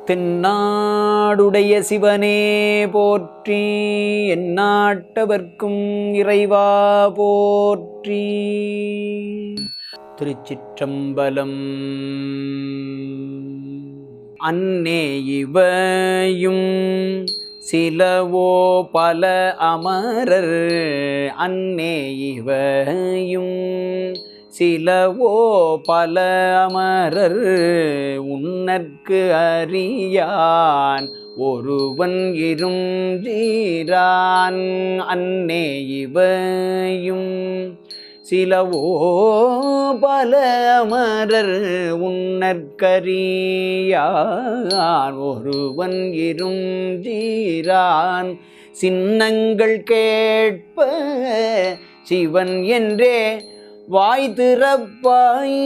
தென்னாடுடைய சிவனே போற்றி, எந்நாட்டவர்க்கும் இறைவா போற்றி. திருச்சிற்றம்பலம். அன்னே இவையும் சிலவோ பல அமரர், அன்னே இவையும் சிலவோ பல அமரர், உன்னற்கு அறியான் ஒருவன் இருஞ்சீரான். அன்னே இவையும் சிலவோ பல அமரர், உன்னற்கரியான் ஒருவன் இருஞ்சீரான். சின்னங்கள் கேட்ப சிவன் என்றே வாய் திறப்பாய்,